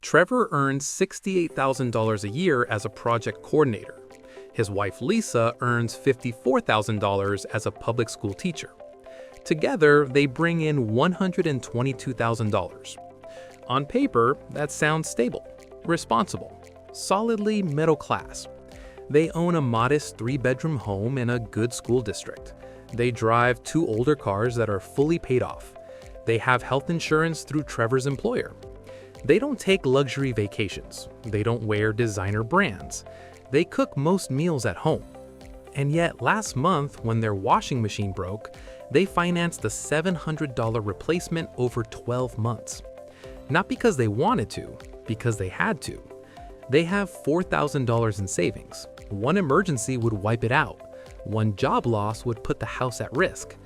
Trevor earns $68,000 a year as a project coordinator. His wife Lisa earns $54,000 as a public school teacher. Together, they bring in $122,000. On paper, that sounds stable, responsible, solidly middle class. They own a modest 3-bedroom home in a good school district. They drive 2 older cars that are fully paid off. They have health insurance through Trevor's employer. They don't take luxury vacations. They don't wear designer brands. They cook most meals at home. And yet, last month, when their washing machine broke, they financed a $700 replacement over 12 months. Not because they wanted to, because they had to. They have $4,000 in savings. One emergency would wipe it out. One job loss would put the house at risk.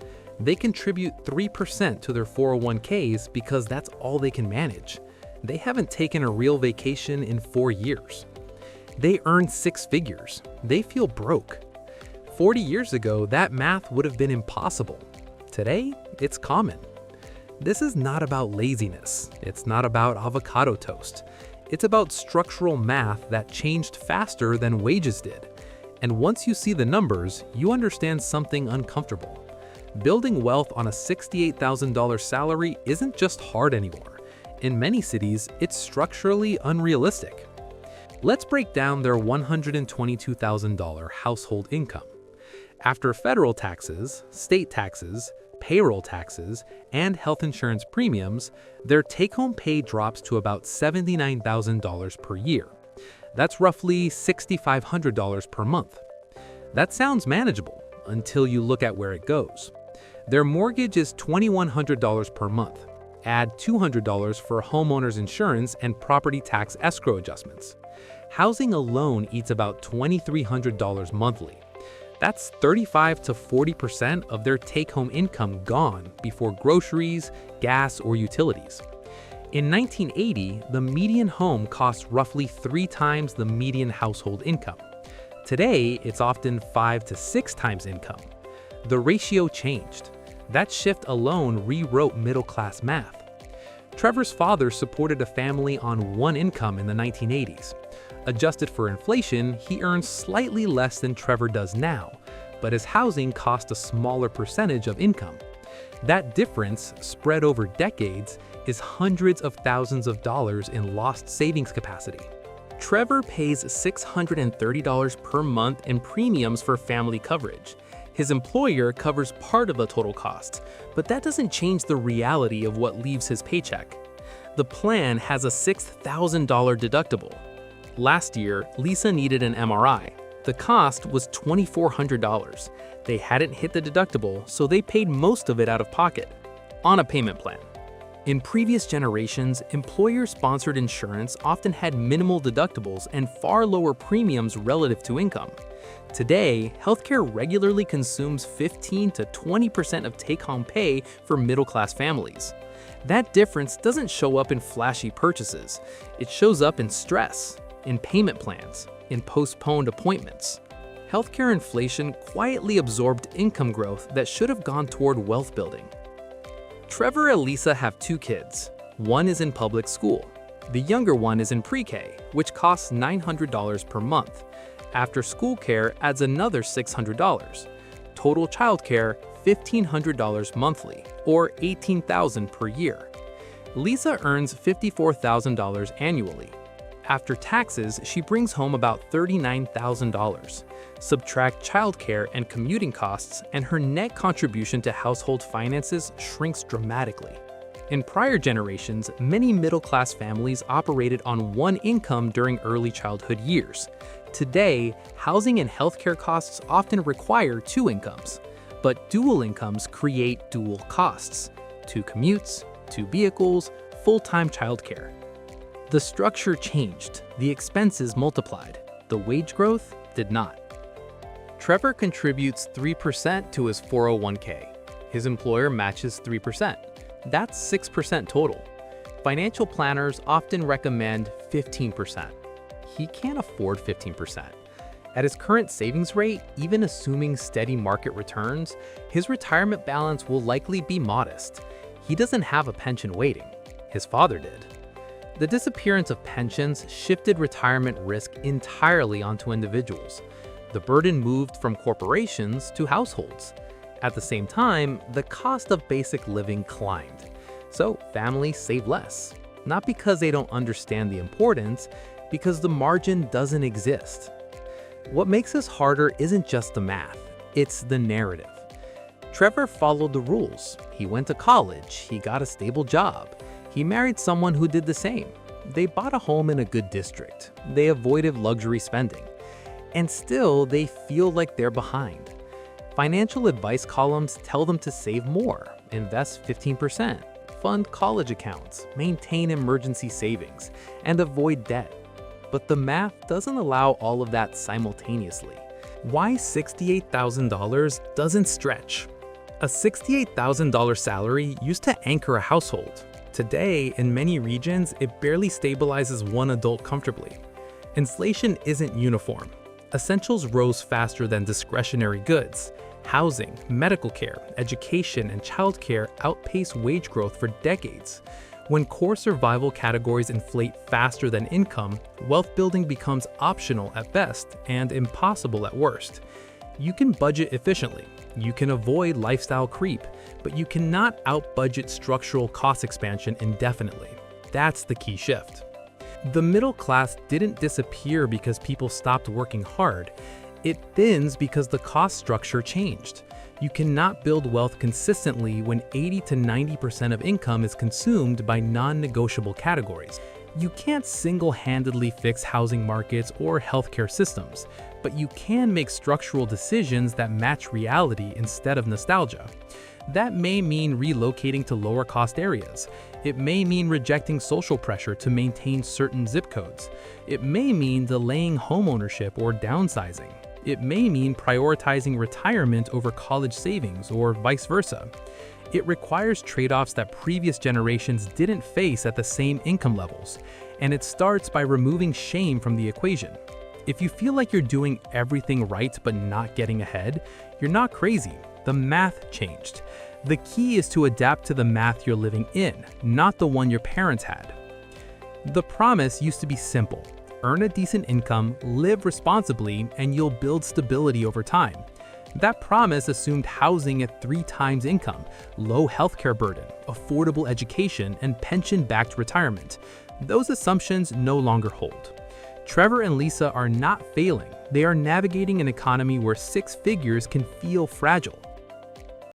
They contribute 3% to their 401ks because that's all they can manage. They haven't taken a real vacation in 4 years. They earn 6 figures. They feel broke. 40 years ago, that math would have been impossible. Today, it's common. This is not about laziness. It's not about avocado toast. It's about structural math that changed faster than wages did. And once you see the numbers, you understand something uncomfortable. Building wealth on a $68,000 salary isn't just hard anymore. In many cities, it's structurally unrealistic. Let's break down their $122,000 household income. After federal taxes, state taxes, payroll taxes, and health insurance premiums, their take-home pay drops to about $79,000 per year. That's roughly $6,500 per month. That sounds manageable until you look at where it goes. Their mortgage is $2,100 per month. Add $200 for homeowners insurance and property tax escrow adjustments. Housing alone eats about $2,300 monthly. That's 35 to 40% of their take-home income gone before groceries, gas, or utilities. In 1980, the median home cost roughly 3 times the median household income. Today, it's often 5 to 6 times income. The ratio changed. That shift alone rewrote middle-class math. Trevor's father supported a family on 1 income in the 1980s. Adjusted for inflation, he earns slightly less than Trevor does now, but his housing cost a smaller percentage of income. That difference, spread over decades, is hundreds of thousands of dollars in lost savings capacity. Trevor pays $630 per month in premiums for family coverage. His employer covers part of the total cost, but that doesn't change the reality of what leaves his paycheck. The plan has a $6,000 deductible. Last year, Lisa needed an MRI. The cost was $2,400. They hadn't hit the deductible, so they paid most of it out of pocket, on a payment plan. In previous generations, employer-sponsored insurance often had minimal deductibles and far lower premiums relative to income. Today, healthcare regularly consumes 15 to 20% of take-home pay for middle-class families. That difference doesn't show up in flashy purchases. It shows up in stress, in payment plans, in postponed appointments. Healthcare inflation quietly absorbed income growth that should have gone toward wealth building. Trevor and Lisa have 2 kids. One is in public school. The younger one is in pre-K, which costs $900 per month. After school care adds another $600. Total childcare, $1,500 monthly, or $18,000 per year. Lisa earns $54,000 annually. After taxes, she brings home about $39,000. Subtract childcare and commuting costs, and her net contribution to household finances shrinks dramatically. In prior generations, many middle-class families operated on 1 income during early childhood years. Today, housing and healthcare costs often require 2 incomes. But dual incomes create dual costs: 2 commutes, 2 vehicles, full-time childcare. The structure changed, the expenses multiplied, the wage growth did not. Trevor contributes 3% to his 401k. His employer matches 3%. That's 6% total. Financial planners often recommend 15%. He can't afford 15%. At his current savings rate, even assuming steady market returns, his retirement balance will likely be modest. He doesn't have a pension waiting. His father did. The disappearance of pensions shifted retirement risk entirely onto individuals. The burden moved from corporations to households. At the same time, the cost of basic living climbed. So families save less, not because they don't understand the importance, because the margin doesn't exist. What makes this harder isn't just the math, it's the narrative. Trevor followed the rules. He went to college, he got a stable job, he married someone who did the same. They bought a home in a good district, they avoided luxury spending, and still they feel like they're behind. Financial advice columns tell them to save more, invest 15%, fund college accounts, maintain emergency savings, and avoid debt. But the math doesn't allow all of that simultaneously. Why $68,000 doesn't stretch? A $68,000 salary used to anchor a household. Today, in many regions, it barely stabilizes one adult comfortably. Inflation isn't uniform. Essentials rose faster than discretionary goods. Housing, medical care, education, and childcare outpaced wage growth for decades. When core survival categories inflate faster than income, wealth building becomes optional at best and impossible at worst. You can budget efficiently, you can avoid lifestyle creep, but you cannot out-budget structural cost expansion indefinitely. That's the key shift. The middle class didn't disappear because people stopped working hard. It thins because the cost structure changed. You cannot build wealth consistently when 80 to 90% of income is consumed by non-negotiable categories. You can't single-handedly fix housing markets or healthcare systems, but you can make structural decisions that match reality instead of nostalgia. That may mean relocating to lower-cost areas. It may mean rejecting social pressure to maintain certain zip codes. It may mean delaying homeownership or downsizing. It may mean prioritizing retirement over college savings or vice versa. It requires trade-offs that previous generations didn't face at the same income levels, and it starts by removing shame from the equation. If you feel like you're doing everything right but not getting ahead, you're not crazy. The math changed. The key is to adapt to the math you're living in, not the one your parents had. The promise used to be simple. Earn a decent income, live responsibly, and you'll build stability over time. That promise assumed housing at 3 times income, low healthcare burden, affordable education, and pension-backed retirement. Those assumptions no longer hold. Trevor and Lisa are not failing. They are navigating an economy where 6 figures can feel fragile.